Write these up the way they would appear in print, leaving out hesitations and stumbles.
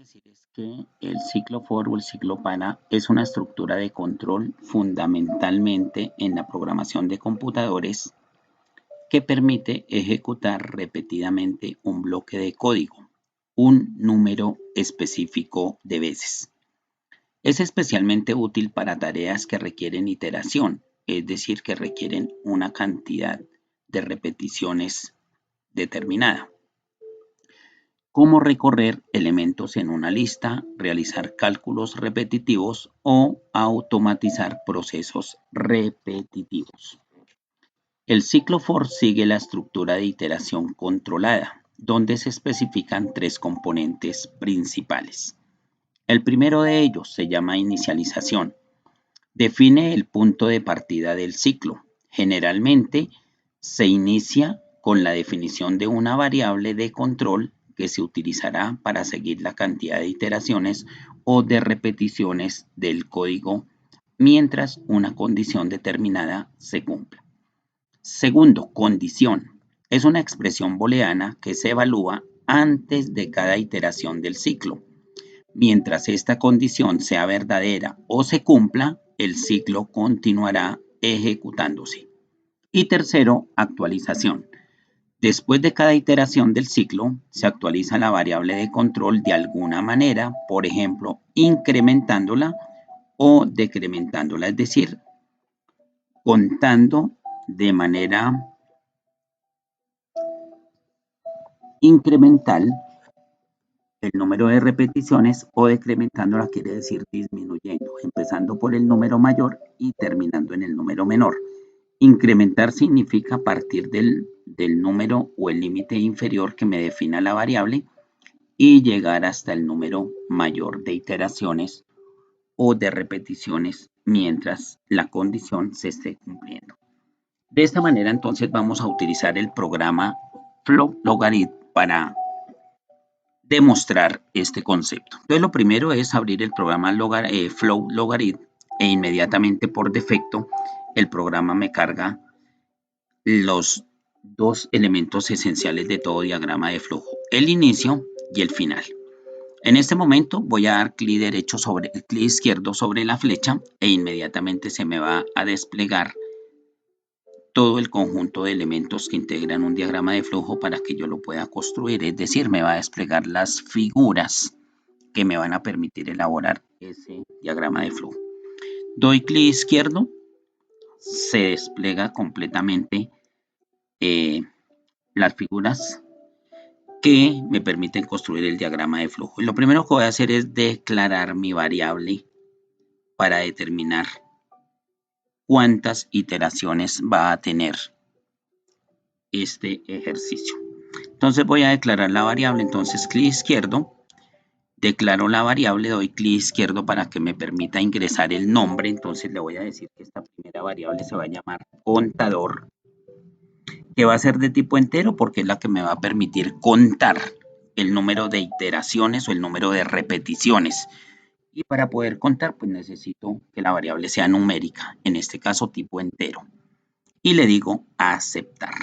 decir es que el ciclo for o el ciclo para es una estructura de control fundamentalmente en la programación de computadores que permite ejecutar repetidamente un bloque de código, un número específico de veces. Es especialmente útil para tareas que requieren iteración, es decir, que requieren una cantidad de repeticiones determinada, como recorrer elementos en una lista, realizar cálculos repetitivos o automatizar procesos repetitivos. El ciclo for sigue la estructura de iteración controlada, donde se especifican tres componentes principales. El primero de ellos se llama inicialización. Define el punto de partida del ciclo. Generalmente se inicia con la definición de una variable de control que se utilizará para seguir la cantidad de iteraciones o de repeticiones del código mientras una condición determinada se cumpla. Segundo, condición. Es una expresión booleana que se evalúa antes de cada iteración del ciclo. Mientras esta condición sea verdadera o se cumpla, el ciclo continuará ejecutándose. Y tercero, actualización. Después de cada iteración del ciclo, se actualiza la variable de control de alguna manera, por ejemplo, incrementándola o decrementándola, es decir, contando de manera incremental el número de repeticiones o decrementándola quiere decir disminuyendo, empezando por el número mayor y terminando en el número menor. Incrementar significa partir del número o el límite inferior que me defina la variable y llegar hasta el número mayor de iteraciones o de repeticiones mientras la condición se esté cumpliendo. De esta manera entonces vamos a utilizar el programa Flow Logarit para demostrar este concepto. Entonces lo primero es abrir el programa Flow Logarit e inmediatamente por defecto el programa me carga los dos elementos esenciales de todo diagrama de flujo, el inicio y el final. En este momento voy a dar clic izquierdo sobre la flecha e inmediatamente se me va a desplegar todo el conjunto de elementos que integran un diagrama de flujo para que yo lo pueda construir, es decir, me va a desplegar las figuras que me van a permitir elaborar ese diagrama de flujo. Doy clic izquierdo, se despliega completamente las figuras que me permiten construir el diagrama de flujo. Y lo primero que voy a hacer es declarar mi variable para determinar cuántas iteraciones va a tener este ejercicio. Entonces voy a declarar la variable, entonces clic izquierdo, declaro la variable, doy clic izquierdo para que me permita ingresar el nombre, entonces le voy a decir que esta primera variable se va a llamar contador, que va a ser de tipo entero porque es la que me va a permitir contar el número de iteraciones o el número de repeticiones. Y para poder contar, pues necesito que la variable sea numérica, en este caso tipo entero. Y le digo aceptar.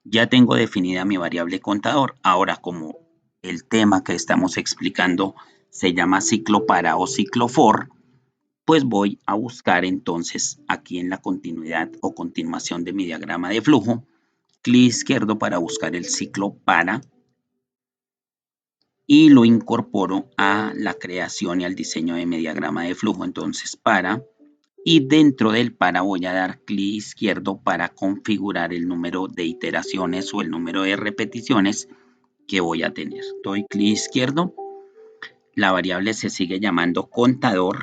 Ya tengo definida mi variable contador. Ahora, como el tema que estamos explicando se llama ciclo para o ciclo for, pues voy a buscar entonces aquí en la continuidad o continuación de mi diagrama de flujo, clic izquierdo para buscar el ciclo para y lo incorporo a la creación y al diseño de mi diagrama de flujo. Entonces para, y dentro del para voy a dar clic izquierdo para configurar el número de iteraciones o el número de repeticiones que voy a tener. Doy clic izquierdo, la variable se sigue llamando contador.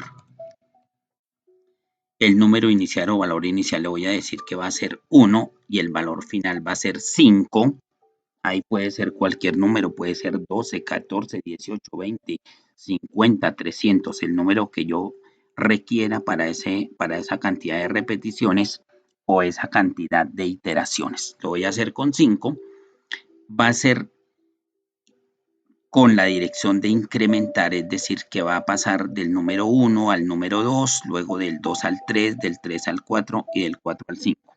El número inicial o valor inicial le voy a decir que va a ser 1 y el valor final va a ser 5. Ahí puede ser cualquier número, puede ser 12, 14, 18, 20, 50, 300, el número que yo requiera para esa cantidad de repeticiones o esa cantidad de iteraciones. Lo voy a hacer con 5. Va a ser con la dirección de incrementar, es decir, que va a pasar del número 1 al número 2, luego del 2 al 3, del 3 al 4 y del 4 al 5.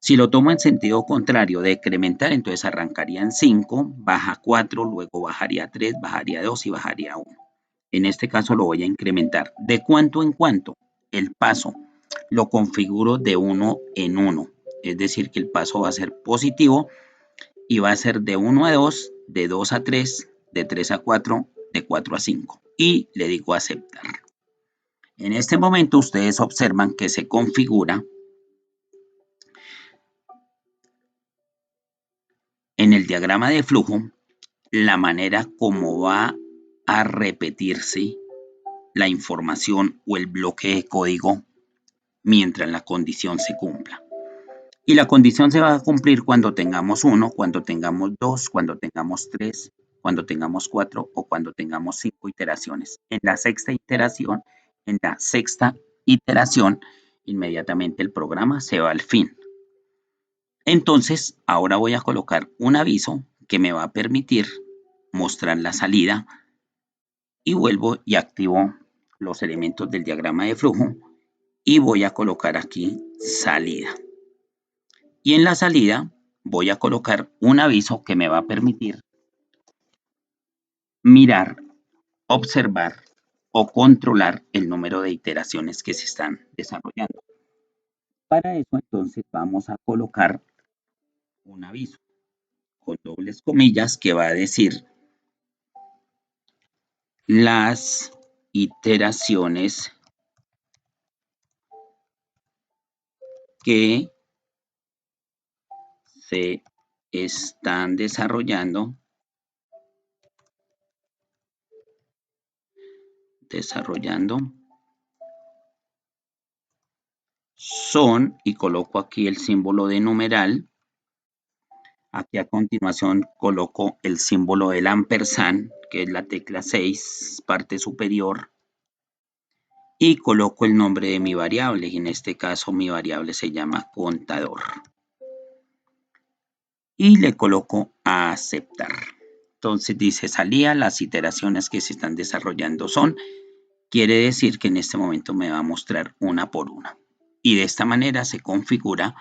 Si lo tomo en sentido contrario, decrementar, entonces arrancaría en 5, baja 4, luego bajaría 3, bajaría 2 y bajaría 1. En este caso lo voy a incrementar. ¿De cuánto en cuánto? El paso lo configuro de 1 en 1. Es decir, que el paso va a ser positivo y va a ser de 1 a 2, de 2 a 3, de 3 a 4, de 4 a 5. Y le digo aceptar. En este momento ustedes observan que se configura en el diagrama de flujo la manera como va a repetirse la información o el bloque de código mientras la condición se cumpla. Y la condición se va a cumplir cuando tengamos 1, cuando tengamos 2, cuando tengamos 3, cuando tengamos 4 o cuando tengamos 5 iteraciones. En la sexta iteración, inmediatamente el programa se va al fin. Entonces, ahora voy a colocar un aviso que me va a permitir mostrar la salida y vuelvo y activo los elementos del diagrama de flujo y voy a colocar aquí salida. Y en la salida voy a colocar un aviso que me va a permitir mirar, observar o controlar el número de iteraciones que se están desarrollando. Para eso entonces vamos a colocar un aviso con dobles comillas que va a decir las iteraciones que se están desarrollando son, y coloco aquí el símbolo de numeral. Aquí a continuación coloco el símbolo del ampersand, que es la tecla 6, parte superior, y coloco el nombre de mi variable, y en este caso mi variable se llama contador. Y le coloco a aceptar. Entonces dice salida, las iteraciones que se están desarrollando son, quiere decir que en este momento me va a mostrar una por una. Y de esta manera se configura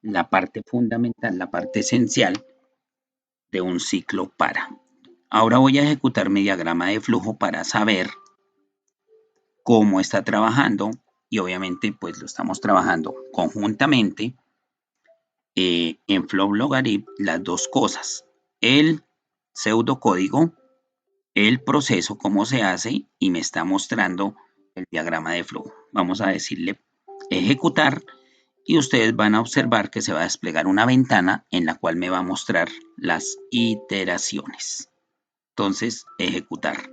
la parte fundamental, la parte esencial de un ciclo para. Ahora voy a ejecutar mi diagrama de flujo para saber cómo está trabajando y obviamente pues lo estamos trabajando conjuntamente en Flow Logarit las dos cosas, el pseudocódigo, el proceso, cómo se hace y me está mostrando el diagrama de flujo. Vamos a decirle ejecutar y ustedes van a observar que se va a desplegar una ventana en la cual me va a mostrar las iteraciones. Entonces, ejecutar.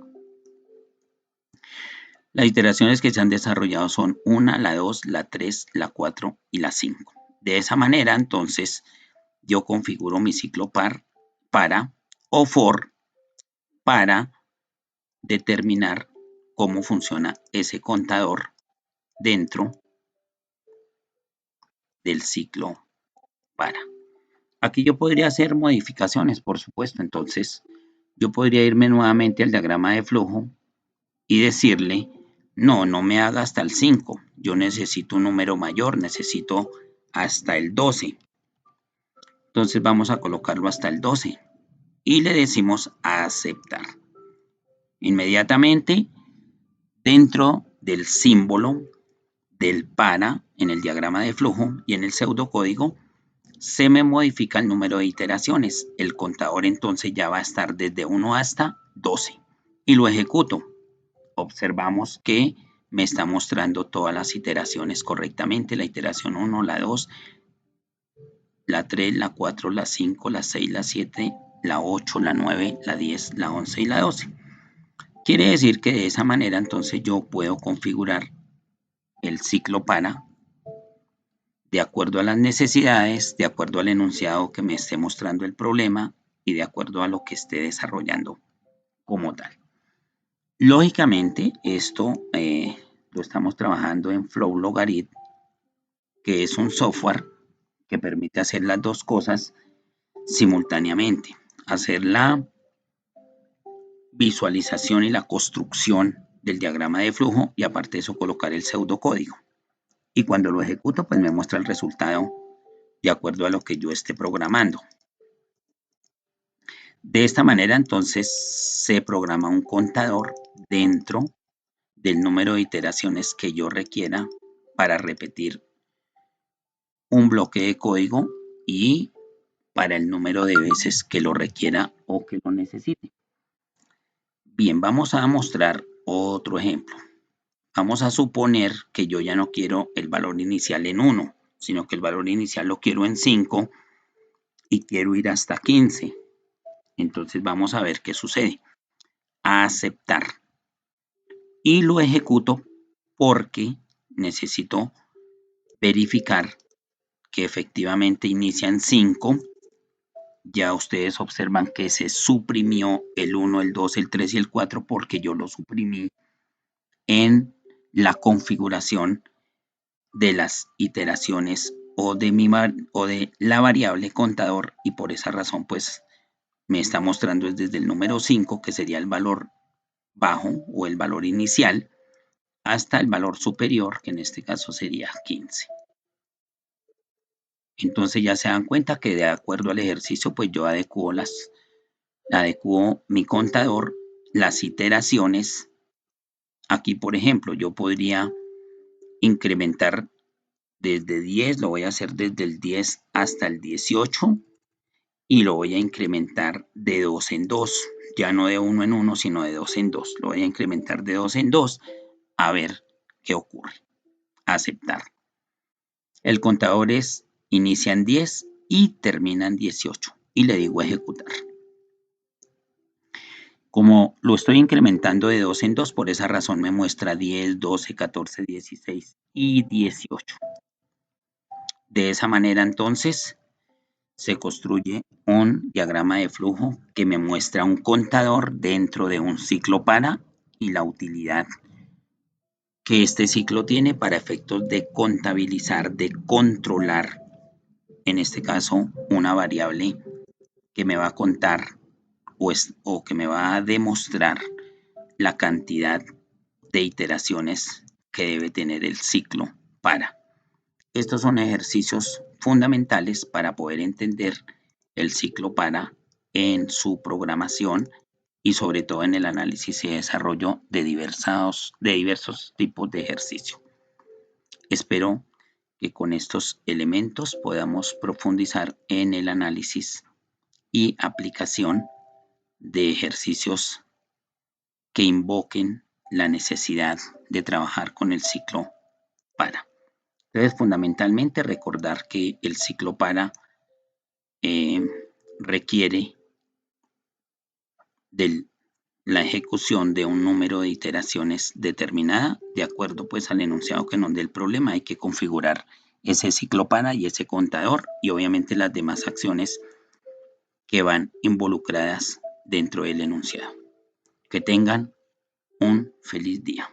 Las iteraciones que se han desarrollado son 1, la 2, la 3, la 4 y la 5. De esa manera, entonces, yo configuro mi ciclo para o for para determinar cómo funciona ese contador dentro del ciclo para. Aquí yo podría hacer modificaciones, por supuesto. Entonces, yo podría irme nuevamente al diagrama de flujo y decirle, no me haga hasta el 5. Yo necesito un número mayor, necesito hasta el 12. Entonces vamos a colocarlo hasta el 12 y le decimos a aceptar. Inmediatamente, dentro del símbolo del para en el diagrama de flujo y en el pseudocódigo, se me modifica el número de iteraciones. El contador entonces ya va a estar desde 1 hasta 12 y lo ejecuto. Observamos que me está mostrando todas las iteraciones correctamente. La iteración 1, la 2, la 3, la 4, la 5, la 6, la 7, la 8, la 9, la 10, la 11 y la 12. Quiere decir que de esa manera entonces yo puedo configurar el ciclo para de acuerdo a las necesidades, de acuerdo al enunciado que me esté mostrando el problema y de acuerdo a lo que esté desarrollando como tal. Lógicamente, esto lo estamos trabajando en Flow Logarit, que es un software que permite hacer las dos cosas simultáneamente. Hacer la visualización y la construcción del diagrama de flujo y aparte de eso colocar el pseudocódigo. Y cuando lo ejecuto, pues me muestra el resultado de acuerdo a lo que yo esté programando. De esta manera, entonces, se programa un contador dentro del número de iteraciones que yo requiera para repetir un bloque de código y para el número de veces que lo requiera o que lo necesite. Bien, vamos a mostrar otro ejemplo. Vamos a suponer que yo ya no quiero el valor inicial en 1, sino que el valor inicial lo quiero en 5 y quiero ir hasta 15. Entonces vamos a ver qué sucede. A aceptar. Y lo ejecuto porque necesito verificar que efectivamente inicia en 5. Ya ustedes observan que se suprimió el 1, el 2, el 3 y el 4 porque yo lo suprimí en la configuración de las iteraciones o de la variable contador, y por esa razón pues me está mostrando desde el número 5, que sería el valor bajo o el valor inicial, hasta el valor superior, que en este caso sería 15. Entonces ya se dan cuenta que de acuerdo al ejercicio pues yo adecuo mi contador, las iteraciones. Aquí por ejemplo yo podría incrementar desde 10, lo voy a hacer desde el 10 hasta el 18 y lo voy a incrementar de 2 en 2, ya no de 1 en 1, sino de 2 en 2. Lo voy a incrementar de 2 en 2 a ver qué ocurre. Aceptar. El contador inicia en 10 y termina en 18 y le digo ejecutar. Como lo estoy incrementando de 2 en 2, por esa razón me muestra 10, 12, 14, 16 y 18. De esa manera entonces se construye un diagrama de flujo que me muestra un contador dentro de un ciclo para y la utilidad que este ciclo tiene para efectos de contabilizar, de controlar, en este caso, una variable que me va a contar o que me va a demostrar la cantidad de iteraciones que debe tener el ciclo para. Estos son ejercicios fundamentales para poder entender el ciclo para en su programación y sobre todo en el análisis y desarrollo de diversos tipos de ejercicio. Espero que con estos elementos podamos profundizar en el análisis y aplicación de ejercicios que invoquen la necesidad de trabajar con el ciclo para. Entonces, fundamentalmente recordar que el ciclo para requiere de la ejecución de un número de iteraciones determinada de acuerdo pues al enunciado que nos dé el problema. Hay que configurar ese ciclo para y ese contador y obviamente las demás acciones que van involucradas dentro del enunciado. Que tengan un feliz día.